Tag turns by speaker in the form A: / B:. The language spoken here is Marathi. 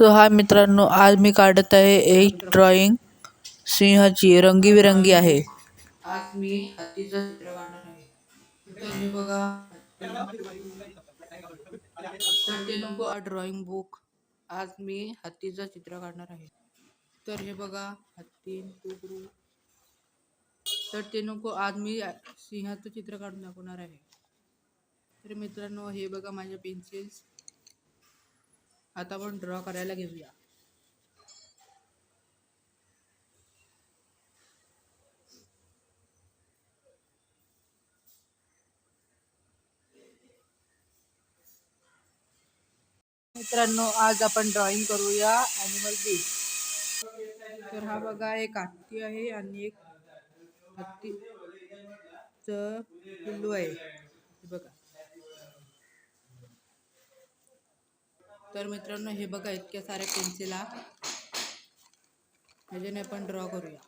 A: सो हा मित्रांनो, आज मी काढत आहे एक ड्रॉइंग सिंहाची रंगीबिरंगी आहे.
B: आज मी हत्तीचं चित्र काढणार आहे. तर हे बघा, तर ते नको ड्रॉइंग बुक. आज मी हत्तीचं चित्र काढणार आहे. तर हे बघा, हत्ती कुकरू. तर ते नको आज मी सिंहाचं चित्र काढून दाखवणार आहे. तर मित्रांनो, हे बघा माझे पेन्सिल्स. आता आपण ड्रॉ करायला घेऊया. मित्रांनो, आज आपण ड्रॉइंग करूया ॲनिमल बीच. तर हा बघा, एक हत्ती आहे आणि एक हत्तीचं पिल्लू आहे. हे बघा. तर मित्रांनो, हे बघा इतक्या साऱ्या पेन्सिला ह्याच्याने आपण ड्रॉ करूया.